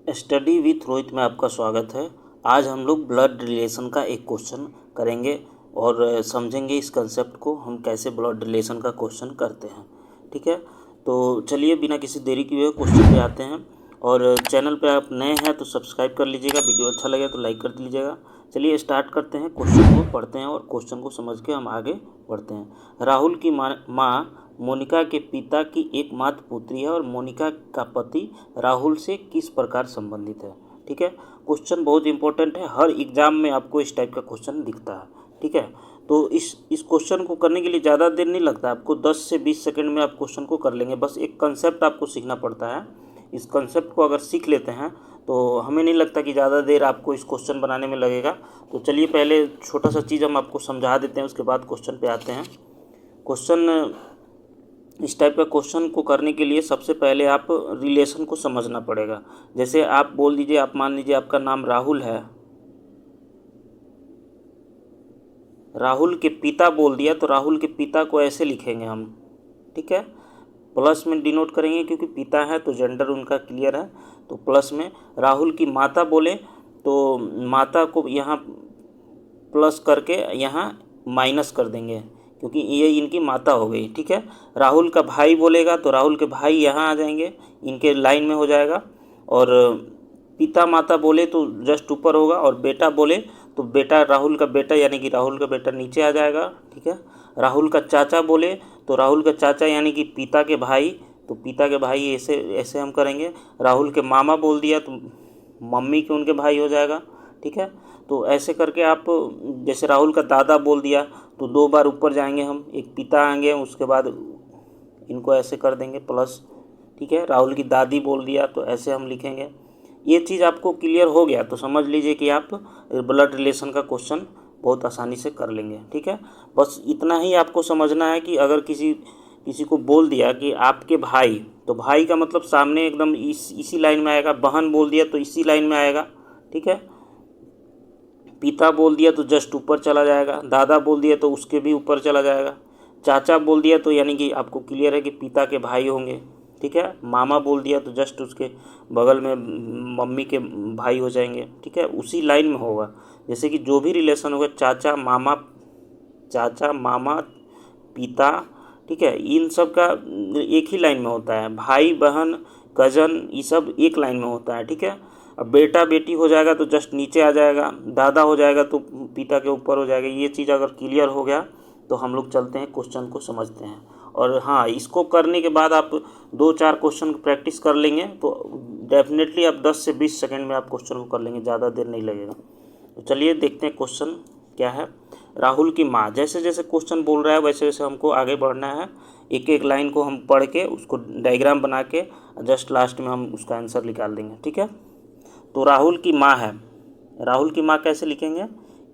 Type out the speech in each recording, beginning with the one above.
Study with Rohit में आपका स्वागत है। आज हम लोग ब्लड रिलेशन का एक क्वेश्चन करेंगे और समझेंगे इस कंसेप्ट को, हम कैसे ब्लड रिलेशन का क्वेश्चन करते हैं। ठीक है, तो चलिए बिना किसी देरी किए हुए क्वेश्चन पे आते हैं। और चैनल पे आप नए हैं तो सब्सक्राइब कर लीजिएगा, वीडियो अच्छा लगे तो लाइक कर लीजिएगा। चलिए स्टार्ट करते हैं, क्वेश्चन को पढ़ते हैं और क्वेश्चन को समझ के हम आगे बढ़ते हैं। राहुल की माँ मोनिका के पिता की एकमात्र पुत्री है और मोनिका का पति राहुल से किस प्रकार संबंधित है। ठीक है, क्वेश्चन बहुत इंपॉर्टेंट है, हर एग्जाम में आपको इस टाइप का क्वेश्चन दिखता है। ठीक है, तो इस क्वेश्चन को करने के लिए ज़्यादा देर नहीं लगता, आपको 10 से 20 सेकंड में आप क्वेश्चन को कर लेंगे। बस एक कंसेप्ट आपको सीखना पड़ता है, इस कंसेप्ट को अगर सीख लेते हैं तो हमें नहीं लगता कि ज़्यादा देर आपको इस क्वेश्चन बनाने में लगेगा। तो चलिए पहले छोटा सा चीज़ हम आपको समझा देते हैं, उसके बाद क्वेश्चन पे आते हैं। क्वेश्चन इस टाइप का क्वेश्चन को करने के लिए सबसे पहले आप रिलेशन को समझना पड़ेगा। जैसे आप बोल दीजिए, आप मान लीजिए आपका नाम राहुल है, राहुल के पिता बोल दिया तो राहुल के पिता को ऐसे लिखेंगे हम। ठीक है, प्लस में डिनोट करेंगे क्योंकि पिता है तो जेंडर उनका क्लियर है, तो प्लस में। राहुल की माता बोले तो माता को यहाँ प्लस करके यहाँ माइनस कर देंगे क्योंकि ये इनकी माता हो गई। ठीक है, राहुल का भाई बोलेगा तो राहुल के भाई यहाँ आ जाएंगे, इनके लाइन में हो जाएगा। और पिता माता बोले तो जस्ट ऊपर होगा, और बेटा बोले तो बेटा, राहुल का बेटा यानी कि राहुल का बेटा नीचे आ जाएगा। ठीक है, राहुल का चाचा बोले तो राहुल का चाचा यानी कि पिता के भाई, तो पिता के भाई ऐसे ऐसे हम करेंगे। राहुल के मामा बोल दिया तो मम्मी के उनके भाई हो जाएगा। ठीक है, तो ऐसे करके आप, जैसे राहुल का दादा बोल दिया तो 2 बार ऊपर जाएंगे हम, एक पिता आएंगे उसके बाद इनको ऐसे कर देंगे प्लस। ठीक है, राहुल की दादी बोल दिया तो ऐसे हम लिखेंगे। ये चीज़ आपको क्लियर हो गया तो समझ लीजिए कि आप ब्लड रिलेशन का क्वेश्चन बहुत आसानी से कर लेंगे। ठीक है, बस इतना ही आपको समझना है कि अगर किसी किसी को बोल दिया कि आपके भाई, तो भाई का मतलब सामने एकदम इसी लाइन में आएगा। बहन बोल दिया तो इसी लाइन में आएगा। ठीक है, पिता बोल दिया तो जस्ट ऊपर चला जाएगा, दादा बोल दिया तो उसके भी ऊपर चला जाएगा, चाचा बोल दिया तो यानी कि आपको क्लियर है कि पिता के भाई होंगे। ठीक है, मामा बोल दिया तो जस्ट उसके बगल में मम्मी के भाई हो जाएंगे। ठीक है, उसी लाइन में होगा। जैसे कि जो भी रिलेशन होगा, चाचा मामा पिता, ठीक है, इन सब का एक ही लाइन में होता है। भाई बहन कजन ये सब एक लाइन में होता है। ठीक है, अब बेटा बेटी हो जाएगा तो जस्ट नीचे आ जाएगा, दादा हो जाएगा तो पिता के ऊपर हो जाएगा। ये चीज़ अगर क्लियर हो गया तो हम लोग चलते हैं क्वेश्चन को समझते हैं। और हाँ, इसको करने के बाद आप 2-4 क्वेश्चन प्रैक्टिस कर लेंगे तो डेफिनेटली आप 10 से 20 सेकंड में आप क्वेश्चन को कर लेंगे, ज़्यादा देर नहीं लगेगा। तो चलिए देखते हैं क्वेश्चन क्या है। राहुल की माँ, जैसे जैसे क्वेश्चन बोल रहा है वैसे वैसे हमको आगे बढ़ना है। एक एक लाइन को हम पढ़ के उसको डायग्राम बना के जस्ट लास्ट में हम उसका आंसर निकाल देंगे। ठीक है, तो राहुल की माँ है, राहुल की माँ कैसे लिखेंगे,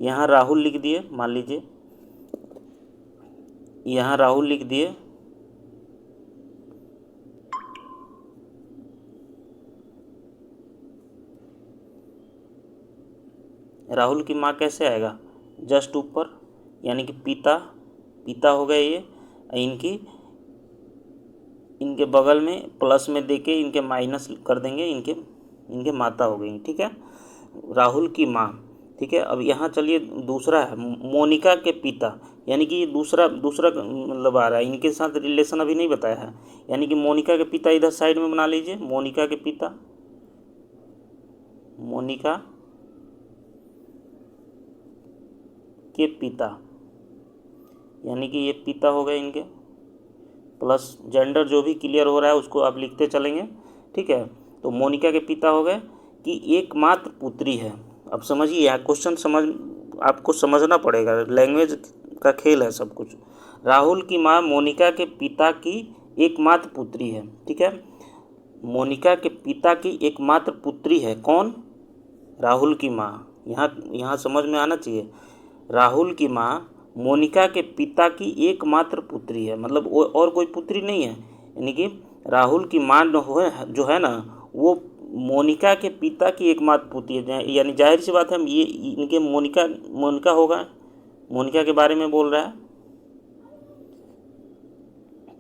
यहाँ राहुल लिख दिए, मान लीजिए यहाँ राहुल लिख दिए। राहुल की माँ कैसे आएगा, जस्ट ऊपर यानी कि पिता, पिता हो गए ये, इनकी इनके बगल में प्लस में देके इनके माइनस कर देंगे, इनके माता हो गई। ठीक है, राहुल की माँ। ठीक है, अब यहाँ चलिए दूसरा है मोनिका के पिता, यानी कि दूसरा दूसरा मतलब आ रहा है, इनके साथ रिलेशन अभी नहीं बताया है। यानी कि मोनिका के पिता इधर साइड में बना लीजिए, मोनिका के पिता, मोनिका के पिता यानी कि ये पिता हो गए इनके, प्लस जेंडर जो भी क्लियर हो रहा है उसको आप लिखते चलेंगे। ठीक है, तो मोनिका के पिता हो गए कि एकमात्र पुत्री है। अब समझिए, यह क्वेश्चन आपको समझना पड़ेगा, लैंग्वेज का खेल है सब कुछ। राहुल की माँ मोनिका के पिता की एकमात्र पुत्री है। ठीक है, मोनिका के पिता की एकमात्र पुत्री है कौन, राहुल की माँ। यहाँ यहाँ समझ में आना चाहिए, राहुल की माँ मोनिका के पिता की एकमात्र पुत्री है, मतलब वो और कोई पुत्री नहीं है। यानी कि राहुल की माँ जो है ना, वो मोनिका के पिता की एकमात्र पुत्री है। यानी जाहिर सी बात है, ये इनके मोनिका मोनिका होगा, मोनिका के बारे में बोल रहा है।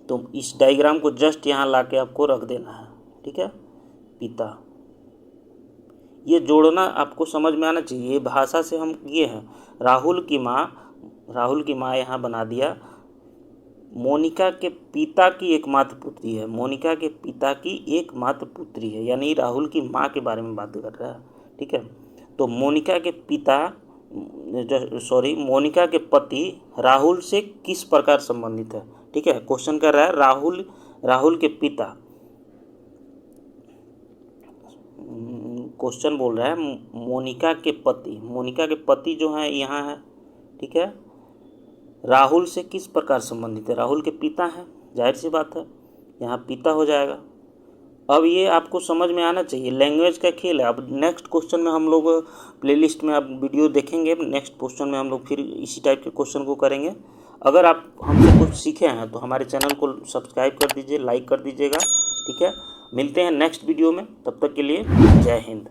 तो इस डायग्राम को जस्ट यहाँ ला के आपको रख देना है। ठीक है, पिता, ये जोड़ना आपको समझ में आना चाहिए। ये भाषा से हम ये हैं, राहुल की माँ यहाँ बना दिया मोनिका के पिता की एकमात्र पुत्री है। मोनिका के पिता की एकमात्र पुत्री है, यानी राहुल की माँ के बारे में बात कर रहा है। ठीक है, तो मोनिका के मोनिका के पति राहुल से किस प्रकार संबंधित है। ठीक है, क्वेश्चन कर रहा है राहुल के पिता, क्वेश्चन बोल रहा है मोनिका के पति जो है यहाँ है। ठीक है, राहुल से किस प्रकार संबंधित है, राहुल के पिता हैं, जाहिर सी बात है यहाँ पिता हो जाएगा। अब ये आपको समझ में आना चाहिए, लैंग्वेज का खेल है। अब नेक्स्ट क्वेश्चन में हम लोग प्लेलिस्ट में आप वीडियो देखेंगे, नेक्स्ट क्वेश्चन में हम लोग फिर इसी टाइप के क्वेश्चन को करेंगे। अगर आप हमसे कुछ सीखे हैं तो हमारे चैनल को सब्सक्राइब कर दीजिए, लाइक कर दीजिएगा। ठीक है, मिलते हैं नेक्स्ट वीडियो में, तब तक के लिए जय हिंद।